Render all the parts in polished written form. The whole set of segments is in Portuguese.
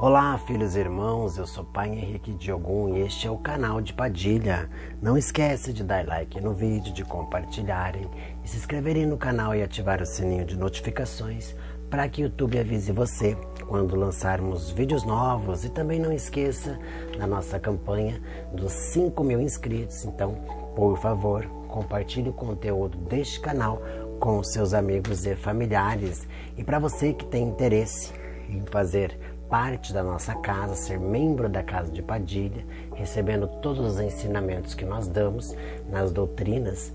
Olá, filhos e irmãos, eu sou Pai Henrique Diogun e este é o canal de Padilha. Não esquece de dar like no vídeo, de compartilharem e se inscreverem no canal e ativar o sininho de notificações para que o YouTube avise você quando lançarmos vídeos novos. E também não esqueça da nossa campanha dos 5.000 inscritos. Então, por favor, compartilhe o conteúdo deste canal com seus amigos e familiares. E para você que tem interesse em fazer parte da nossa casa, ser membro da Casa de Padilha, recebendo todos os ensinamentos que nós damos nas doutrinas,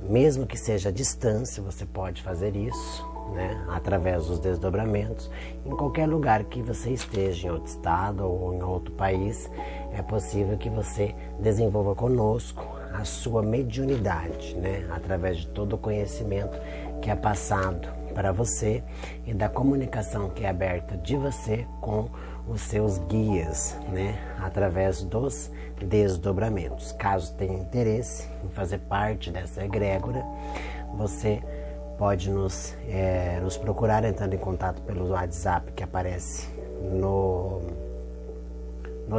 mesmo que seja à distância, você pode fazer isso, né, através dos desdobramentos. Em qualquer lugar que você esteja, em outro estado ou em outro país, é possível que você desenvolva conosco a sua mediunidade, né, através de todo o conhecimento que é passado para você e da comunicação que é aberta de você com os seus guias, né, através dos desdobramentos. Caso tenha interesse em fazer parte dessa egrégora, você pode nos procurar entrando em contato pelo WhatsApp que aparece no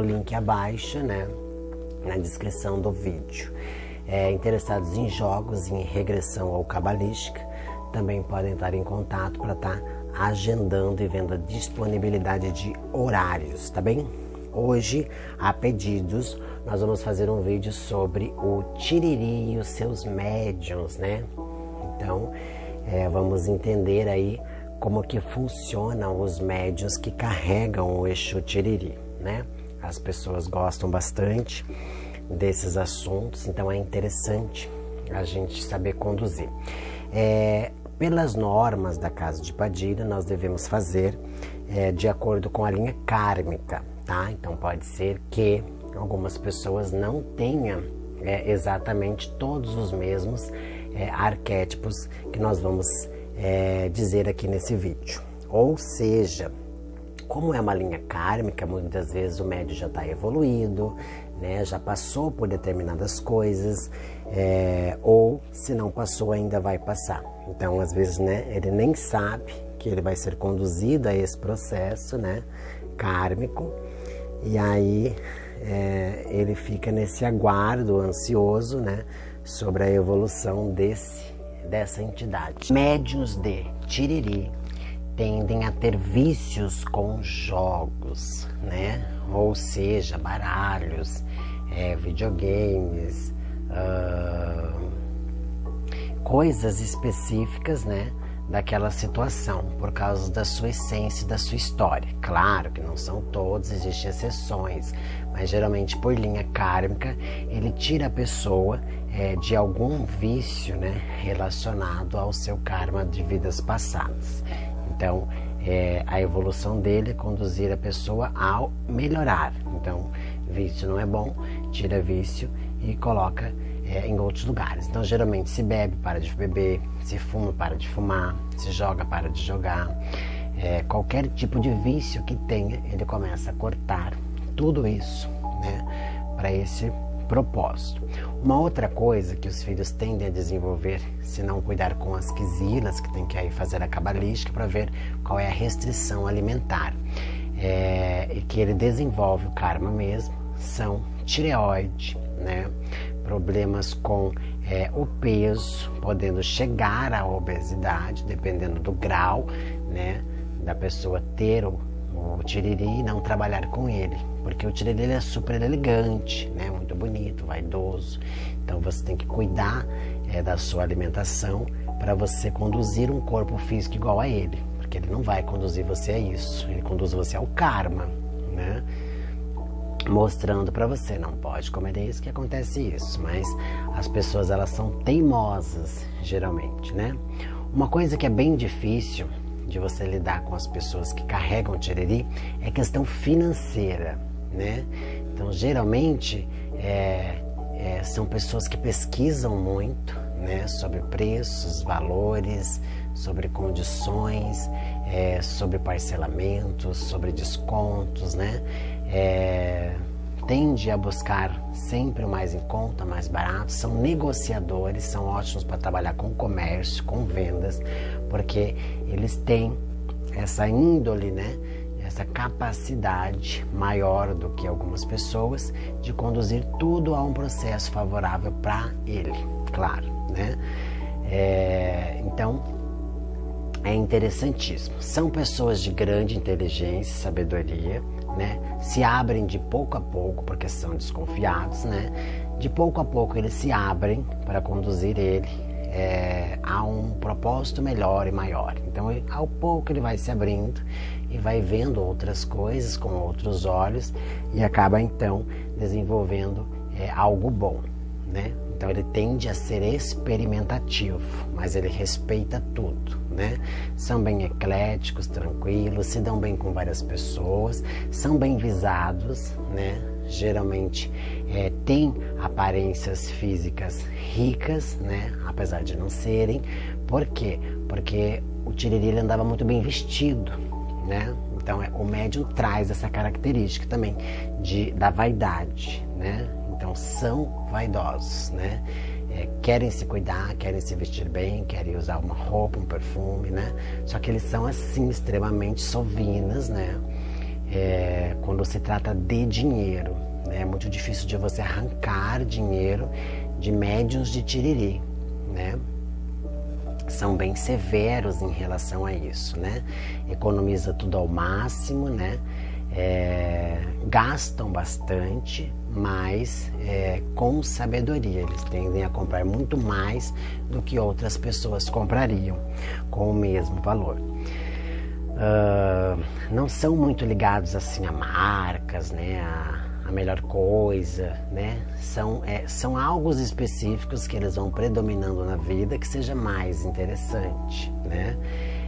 link abaixo, né, na descrição do vídeo. Interessados em jogos, em regressão ou cabalística, também podem estar em contato para estar agendando e vendo a disponibilidade de horários, tá bem? Hoje, a pedidos, nós vamos fazer um vídeo sobre o Tiriri e os seus médiuns, né? Então, vamos entender aí como que funcionam os médiuns que carregam o Exu Tiriri, né? As pessoas gostam bastante desses assuntos, então é interessante a gente saber conduzir. Pelas normas da Casa de Padilha, nós devemos fazer de acordo com a linha kármica, tá? Então pode ser que algumas pessoas não tenham exatamente todos os mesmos arquétipos que nós vamos dizer aqui nesse vídeo. Ou seja, como é uma linha kármica, muitas vezes o médium já está evoluído, né, já passou por determinadas coisas, ou se não passou ainda vai passar. Então às vezes, né, ele nem sabe que ele vai ser conduzido a esse processo, né, kármico, e aí ele fica nesse aguardo ansioso, né, sobre a evolução dessa entidade. Médiuns de Tiriri tendem a ter vícios com jogos, né? Ou seja, baralhos, videogames, coisas específicas, né, daquela situação, por causa da sua essência e da sua história. Claro que não são todos, existem exceções, mas geralmente por linha kármica ele tira a pessoa de algum vício, né, relacionado ao seu karma de vidas passadas. Então, a evolução dele é conduzir a pessoa ao melhorar. Então, vício não é bom, tira vício e coloca em outros lugares. Então, geralmente, se bebe, para de beber, se fuma, para de fumar, se joga, para de jogar. Qualquer tipo de vício que tenha, ele começa a cortar tudo isso, né, para esse propósito. Uma outra coisa que os filhos tendem a desenvolver, se não cuidar com as quisilas, que tem que aí fazer a cabalística para ver qual é a restrição alimentar, e que ele desenvolve o karma mesmo, são tireoide, né, problemas com o peso, podendo chegar à obesidade, dependendo do grau, né, da pessoa ter o Tiriri e não trabalhar com ele, porque o Tiriri ele é super elegante, né, muito bonito, vaidoso. Então você tem que cuidar da sua alimentação para você conduzir um corpo físico igual a ele, porque ele não vai conduzir você a isso, ele conduz você ao karma, né, mostrando para você, não pode comer isso, que acontece isso. Mas as pessoas, elas são teimosas geralmente, né. Uma coisa que é bem difícil de você lidar com as pessoas que carregam o Tiriri é questão financeira, né? Então, geralmente, são pessoas que pesquisam muito, né, sobre preços, valores, sobre condições, sobre parcelamentos, sobre descontos, né? Tende a buscar sempre o mais em conta, mais barato, são negociadores, são ótimos para trabalhar com comércio, com vendas, porque eles têm essa índole, né, essa capacidade maior do que algumas pessoas de conduzir tudo a um processo favorável para ele, claro, né? Então, é interessantíssimo. São pessoas de grande inteligência e sabedoria, né? Se abrem de pouco a pouco, porque são desconfiados, né? De pouco a pouco eles se abrem para conduzir ele a um propósito melhor e maior. Então, ao pouco ele vai se abrindo e vai vendo outras coisas com outros olhos e acaba então desenvolvendo algo bom, né? Então ele tende a ser experimentativo, mas ele respeita tudo, né? São bem ecléticos, tranquilos, se dão bem com várias pessoas, são bem visados, né? Geralmente têm aparências físicas ricas, né? Apesar de não serem. Por quê? Porque o Tiriri ele andava muito bem vestido, né? Então o médium traz essa característica também da vaidade, né? Então são vaidosos, né? Querem se cuidar, querem se vestir bem, querem usar uma roupa, um perfume, né? Só que eles são assim extremamente sovinas, né? Quando se trata de dinheiro, né? É muito difícil de você arrancar dinheiro de médiuns de Tiriri, né? São bem severos em relação a isso, né? Economiza tudo ao máximo, né? Gastam bastante, mas com sabedoria. Eles tendem a comprar muito mais do que outras pessoas comprariam com o mesmo valor. Não são muito ligados assim a marcas, né? A melhor coisa, né? São algo específicos que eles vão predominando na vida que seja mais interessante, né?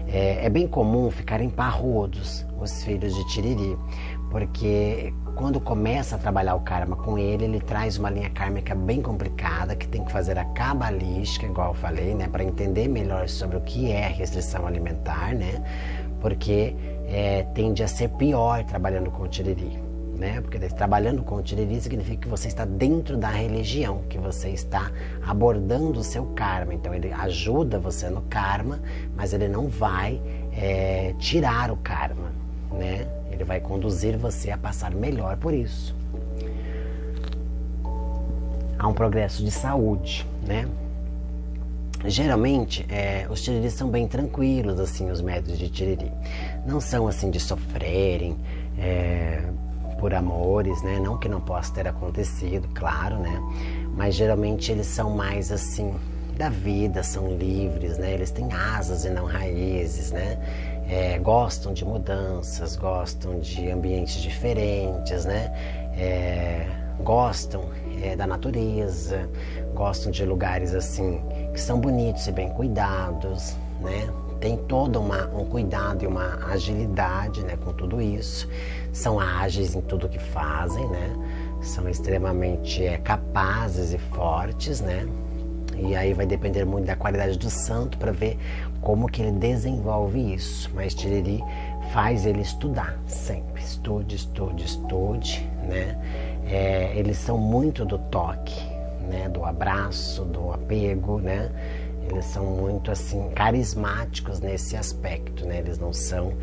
É bem comum ficarem parrudos os filhos de Tiriri, porque quando começa a trabalhar o karma com ele, ele traz uma linha kármica bem complicada, que tem que fazer a cabalística, igual eu falei, né? Para entender melhor sobre o que é restrição alimentar, né? Porque tende a ser pior trabalhando com o Tiriri, né? Porque trabalhando com o Tiriri significa que você está dentro da religião, que você está abordando o seu karma. Então ele ajuda você no karma, mas ele não vai tirar o karma, né? Ele vai conduzir você a passar melhor por isso. Há um progresso de saúde, né? Geralmente, os Tiriris são bem tranquilos, assim, os médios de Tiriri. Não são, assim, de sofrerem por amores, né? Não que não possa ter acontecido, claro, né? Mas geralmente eles são mais, assim, da vida, são livres, né? Eles têm asas e não raízes, né? Gostam de mudanças, gostam de ambientes diferentes, né? Gostam da natureza, gostam de lugares assim que são bonitos e bem cuidados, né? Tem todo um cuidado e uma agilidade, né, com tudo isso. São ágeis em tudo que fazem, né? São extremamente capazes e fortes, né? E aí vai depender muito da qualidade do santo para ver como que ele desenvolve isso. Mas Tiriri faz ele estudar sempre. Estude, né? Eles são muito do toque, né? Do abraço, do apego, né? Eles são muito assim carismáticos nesse aspecto, né? Eles não são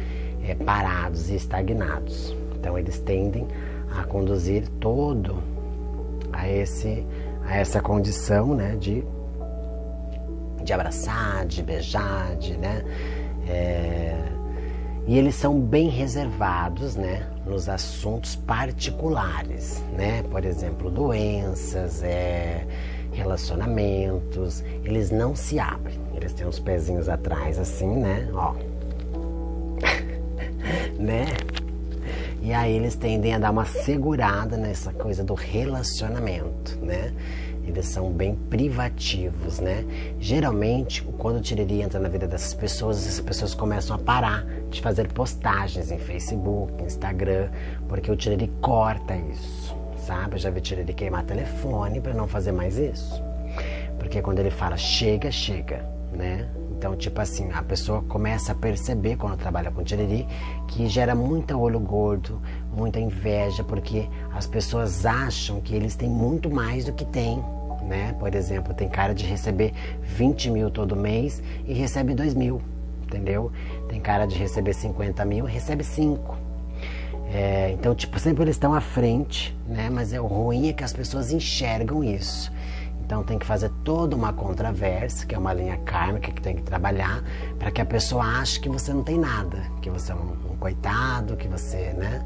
parados e estagnados. Então eles tendem a conduzir todo a essa condição, né? De abraçar, de beijar, né? E eles são bem reservados, né? Nos assuntos particulares, né? Por exemplo, doenças, relacionamentos. Eles não se abrem. Eles têm uns pezinhos atrás assim, né? Ó. Né? E aí eles tendem a dar uma segurada nessa coisa do relacionamento, né? Eles são bem privativos, né? Geralmente, quando o Tiriri entra na vida dessas pessoas, essas pessoas começam a parar de fazer postagens em Facebook, Instagram, porque o Tiriri corta isso, sabe? Eu já vi Tiriri queimar telefone para não fazer mais isso. Porque quando ele fala chega, né? Então, tipo assim, a pessoa começa a perceber, quando trabalha com Tiriri, que gera muito olho gordo, muita inveja, porque as pessoas acham que eles têm muito mais do que têm, né? Por exemplo, tem cara de receber 20 mil todo mês e recebe 2 mil, entendeu? Tem cara de receber 50 mil e recebe 5. Então, tipo, sempre eles estão à frente, né? Mas o ruim é que as pessoas enxergam isso. Então tem que fazer toda uma contraversa, que é uma linha kármica que tem que trabalhar, para que a pessoa ache que você não tem nada, que você é um coitado, que você, né?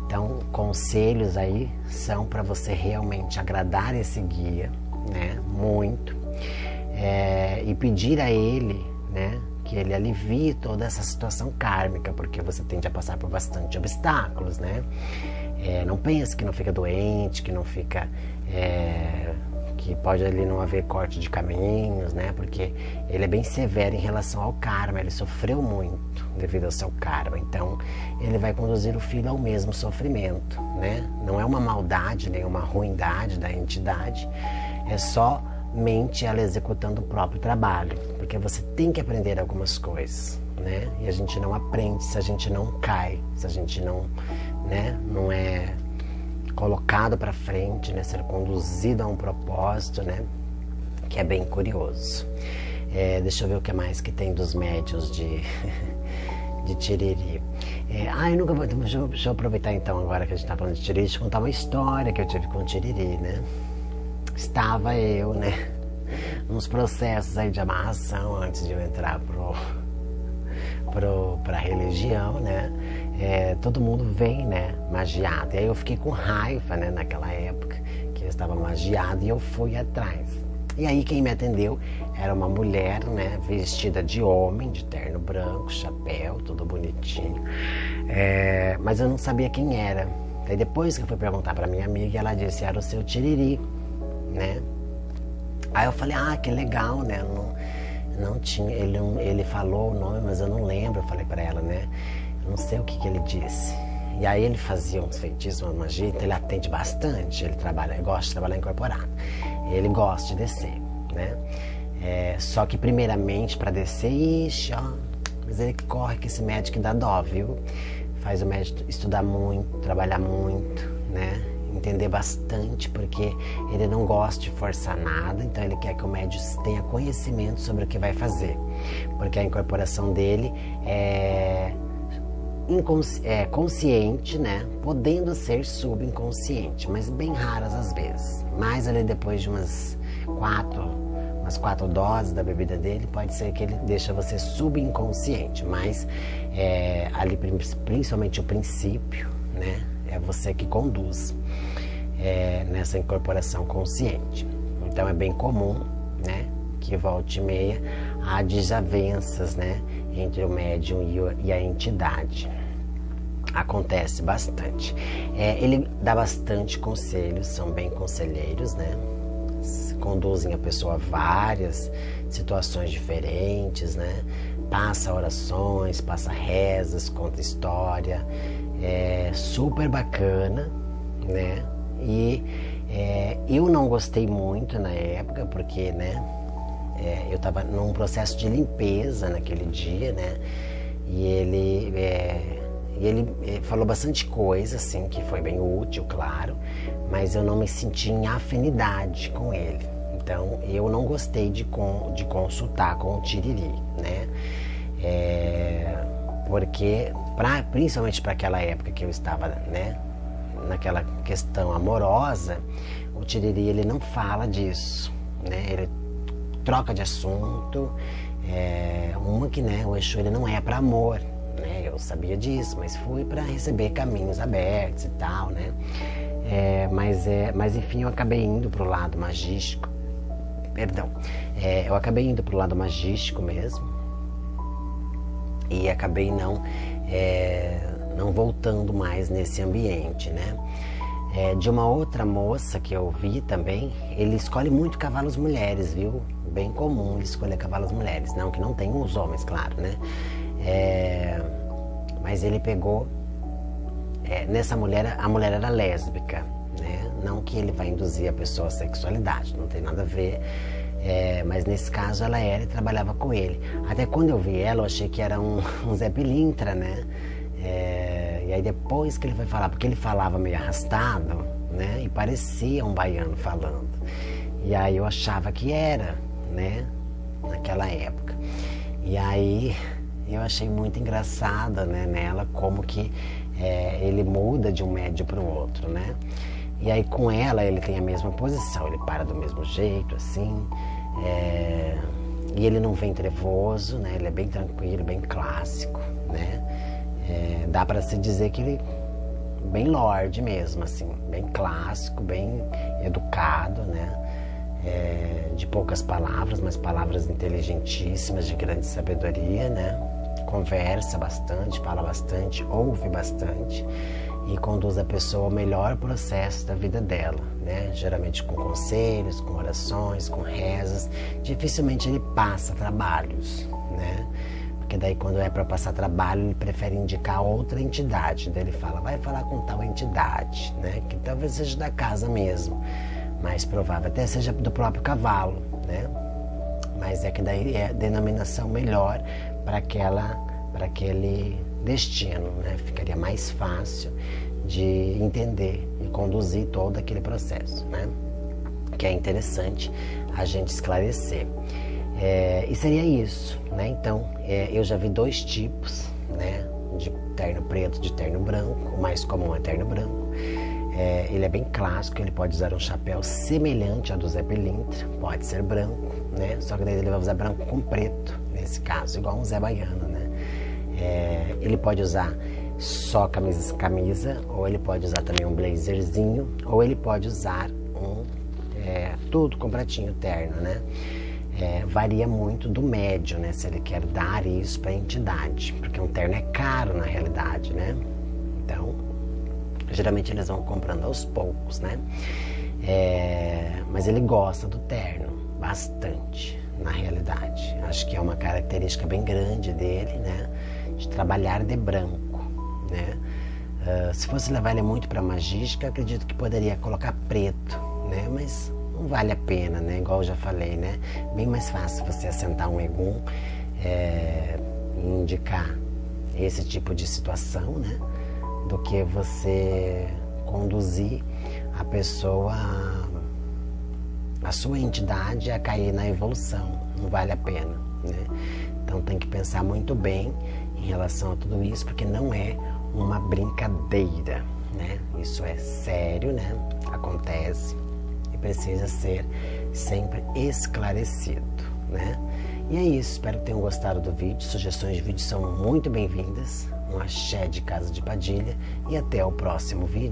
Então, conselhos aí são para você realmente agradar esse guia, né? Muito. E pedir a ele, né? Que ele alivie toda essa situação kármica, porque você tende a passar por bastante obstáculos, né? Não pense que não fica doente, que não fica... que pode ali não haver corte de caminhos, né? Porque ele é bem severo em relação ao karma, ele sofreu muito devido ao seu karma, então ele vai conduzir o filho ao mesmo sofrimento, né? Não é uma maldade, nem uma ruindade da entidade, é somente ela executando o próprio trabalho, porque você tem que aprender algumas coisas, né? E a gente não aprende se a gente não cai, se a gente não, né? Não é colocado para frente, né, ser conduzido a um propósito, né, que é bem curioso. Deixa eu ver o que mais que tem dos médiuns de Tiriri. Eu nunca vou... Deixa eu aproveitar então, agora que a gente está falando de Tiriri, deixa eu contar uma história que eu tive com Tiriri, né. Estava eu, né, nos processos aí de amarração antes de eu entrar para a religião, né. Todo mundo vem, né, magiado. E aí eu fiquei com raiva, né, naquela época, que eu estava magiado, e eu fui atrás. E aí quem me atendeu era uma mulher, né, vestida de homem, de terno branco, chapéu, tudo bonitinho. Mas eu não sabia quem era. Aí depois que eu fui perguntar para minha amiga, ela disse, era o seu Tiriri, né. Aí eu falei, que legal, né, não tinha, ele falou o nome, mas eu não lembro, eu falei para ela, né. Não sei o que ele disse. E aí ele fazia uns feitiços, uma magia, então ele atende bastante, ele gosta de trabalhar incorporado. Ele gosta de descer, né? Só que primeiramente para descer, mas ele corre que esse médico dá dó, viu? Faz o médico estudar muito, trabalhar muito, né? Entender bastante, porque ele não gosta de forçar nada, então ele quer que o médico tenha conhecimento sobre o que vai fazer. Porque a incorporação dele é consciente, né? Podendo ser subinconsciente, mas bem raras às vezes. Mas ali depois de umas quatro doses da bebida dele, pode ser que ele deixa você subinconsciente, mas ali principalmente o princípio, né? É você que conduz nessa incorporação consciente. Então é bem comum, né? Que volte e meia há desavenças, né? Entre o médium e a entidade. Acontece bastante. Ele dá bastante conselhos, são bem conselheiros, né? Conduzem a pessoa a várias situações diferentes, né? Passa orações, passa rezas, conta história. É super bacana, né? E eu não gostei muito na época, porque, né? Eu estava num processo de limpeza naquele dia, né? E ele falou bastante coisa, assim, que foi bem útil, claro, mas eu não me senti em afinidade com ele. Então, eu não gostei de consultar com o Tiriri, né? Porque, principalmente para aquela época que eu estava, né? Naquela questão amorosa, o Tiriri, ele não fala disso, né? Ele troca de assunto, que, né, o Exu, ele não é para amor, né? Eu sabia disso, mas fui para receber caminhos abertos e tal, né? Mas enfim, eu acabei indo pro lado magístico, eu acabei indo pro lado magístico mesmo, e acabei não voltando mais nesse ambiente, né? De uma outra moça que eu vi também, ele escolhe muito cavalos mulheres, viu? Bem comum ele escolher cavalos mulheres. Não que não tenham os homens, claro, né? Mas ele pegou... nessa mulher, a mulher era lésbica, né? Não que ele vai induzir a pessoa à sexualidade, não tem nada a ver. Mas nesse caso ela era e trabalhava com ele. Até quando eu vi ela, eu achei que era um Zé Pilintra, né? E aí depois que ele foi falar, porque ele falava meio arrastado, né? E parecia um baiano falando. E aí eu achava que era, né? Naquela época. E aí eu achei muito engraçada, né, nela, como que ele muda de um médio para o outro, né? E aí com ela ele tem a mesma posição, ele para do mesmo jeito, assim, e ele não vem trevoso, né? Ele é bem tranquilo, bem clássico, né? Dá para se dizer que ele bem lorde mesmo, assim, bem clássico, bem educado, né? De poucas palavras, mas palavras inteligentíssimas, de grande sabedoria, né? Conversa bastante, fala bastante, ouve bastante e conduz a pessoa ao melhor processo da vida dela, né? Geralmente com conselhos, com orações, com rezas. Dificilmente ele passa trabalhos, né? Porque daí quando é para passar trabalho ele prefere indicar outra entidade. Daí ele fala, vai falar com tal entidade, né? Que talvez seja da casa mesmo, mais provável até seja do próprio cavalo, né? Mas é que daí é a denominação melhor para aquele destino, né? Ficaria mais fácil de entender e conduzir todo aquele processo, né? Que é interessante a gente esclarecer. E seria isso, né? Então, eu já vi 2 tipos, né? De terno preto, de terno branco. O mais comum é terno branco. Ele é bem clássico, ele pode usar um chapéu semelhante ao do Zé Pilintra, pode ser branco, né? Só que daí ele vai usar branco com preto, nesse caso, igual um Zé Baiano, né? Ele pode usar só camisa, ou ele pode usar também um blazerzinho, ou ele pode usar tudo completinho, terno, né? Varia muito do médio, né? Se ele quer dar isso para a entidade, porque um terno é caro na realidade, né? Então, geralmente eles vão comprando aos poucos, né? Mas ele gosta do terno bastante, na realidade. Acho que é uma característica bem grande dele, né? De trabalhar de branco, né? Se fosse levar ele muito para magística, acredito que poderia colocar preto, né? Mas não vale a pena, né? Igual eu já falei, né? Bem mais fácil você assentar um egum e indicar esse tipo de situação, né? Do que você conduzir a pessoa, a sua entidade a cair na evolução. Não vale a pena, né? Então tem que pensar muito bem em relação a tudo isso, porque não é uma brincadeira, né? Isso é sério, né? Acontece e precisa ser sempre esclarecido, né? E é isso, espero que tenham gostado do vídeo. Sugestões de vídeo são muito bem-vindas. Um axé de Casa de Padilha e até o próximo vídeo.